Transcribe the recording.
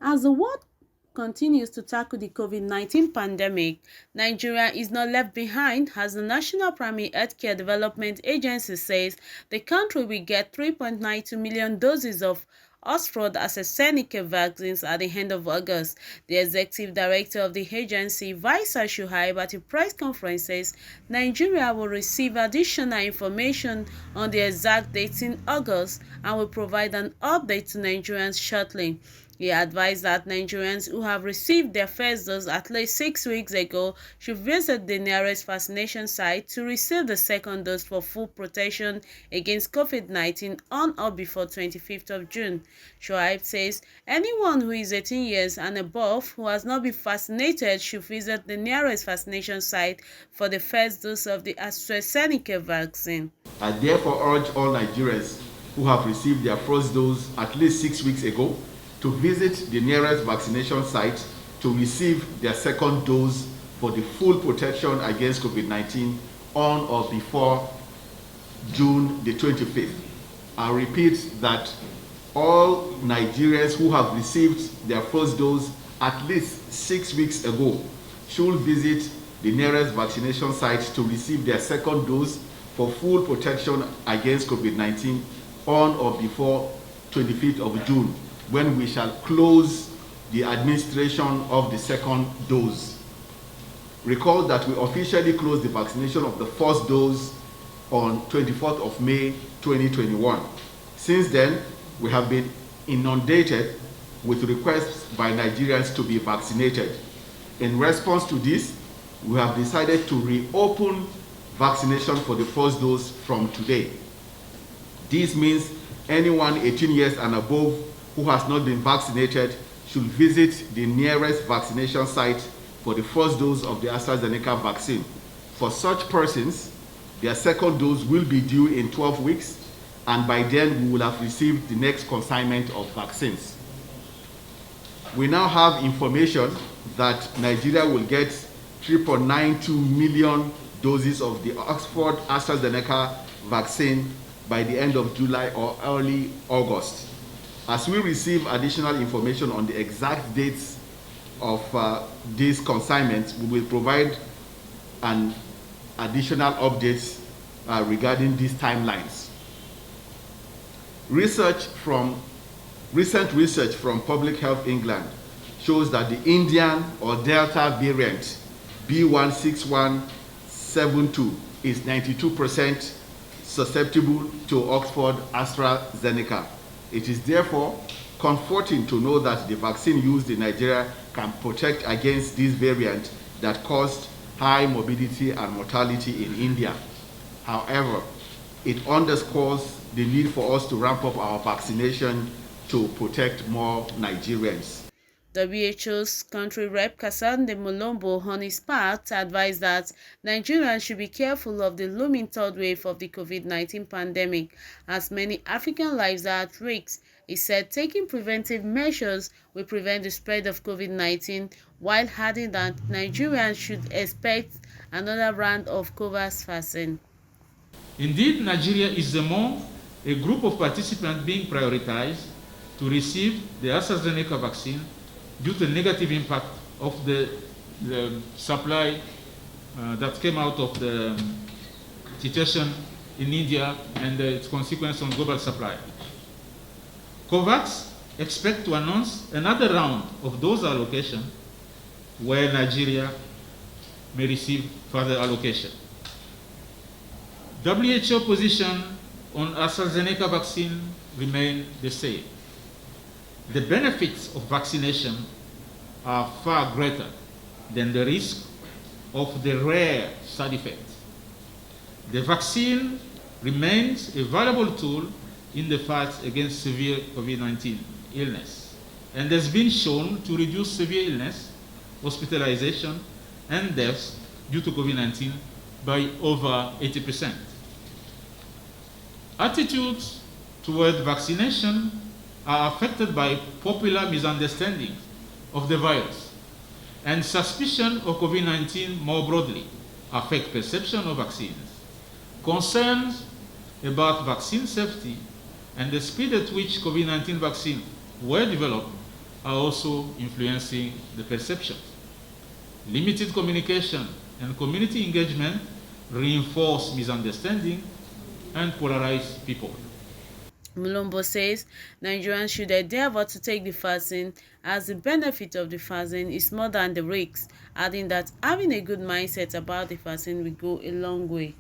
As the world continues to tackle the COVID-19 pandemic, Nigeria is not left behind as the National Primary Healthcare Development Agency says the country will get 3.92 million doses of Astrazeneca vaccines at the end of August. The executive director of the agency, Faisal Shuaib, at a press conference says Nigeria will receive additional information on the exact date in August and will provide an update to Nigerians shortly. He advised that Nigerians who have received their first dose at least 6 weeks ago should visit the nearest vaccination site to receive the second dose for full protection against COVID-19 on or before 25th of June. Shoaib says anyone who is 18 years and above who has not been vaccinated should visit the nearest vaccination site for the first dose of the Astrazeneca vaccine. I therefore urge all Nigerians who have received their first dose at least 6 weeks ago to visit the nearest vaccination site to receive their second dose for the full protection against COVID-19 on or before June the 25th. I repeat that all Nigerians who have received their first dose at least 6 weeks ago should visit the nearest vaccination site to receive their second dose for full protection against COVID-19 on or before 25th of June, when we shall close the administration of the second dose. Recall that we officially closed the vaccination of the first dose on 24th of May 2021. Since then, we have been inundated with requests by Nigerians to be vaccinated. In response to this, we have decided to reopen vaccination for the first dose from today. This means anyone 18 years and above who has not been vaccinated should visit the nearest vaccination site for the first dose of the Astrazeneca vaccine. For such persons, their second dose will be due in 12 weeks, and by then we will have received the next consignment of vaccines. We now have information that Nigeria will get 3.92 million doses of the Oxford AstraZeneca vaccine by the end of July or early August. As we receive additional information on the exact dates of these consignments, we will provide an additional updates regarding these timelines. Recent research from Public Health England shows that the Indian or Delta variant B16172 is 92% susceptible to Oxford AstraZeneca. It is therefore comforting to know that the vaccine used in Nigeria can protect against this variant that caused high morbidity and mortality in India. However, it underscores the need for us to ramp up our vaccination to protect more Nigerians. WHO's country rep Kasande Molombo on his part advised that Nigerians should be careful of the looming third wave of the COVID-19 pandemic, as many African lives are at risk. He said taking preventive measures will prevent the spread of COVID-19, while adding that Nigerians should expect another round of COVAX vaccine. Indeed, Nigeria is among a group of participants being prioritized to receive the AstraZeneca vaccine due to the negative impact of the supply that came out of the situation in India and its consequence on global supply. COVAX expects to announce another round of those allocation where Nigeria may receive further allocation. WHO position on AstraZeneca vaccine remain the same. The benefits of vaccination are far greater than the risk of the rare side effects. The vaccine remains a valuable tool in the fight against severe COVID-19 illness and has been shown to reduce severe illness, hospitalization, and deaths due to COVID-19 by over 80%. Attitudes toward vaccination are affected by popular misunderstanding of the virus, and suspicion of COVID-19 more broadly affect perception of vaccines. Concerns about vaccine safety and the speed at which COVID-19 vaccines were developed are also influencing the perception. Limited communication and community engagement reinforce misunderstanding and polarize people. Mulombo says Nigerians should endeavor to take the vaccine as the benefit of the vaccine is more than the risks, adding that having a good mindset about the vaccine will go a long way.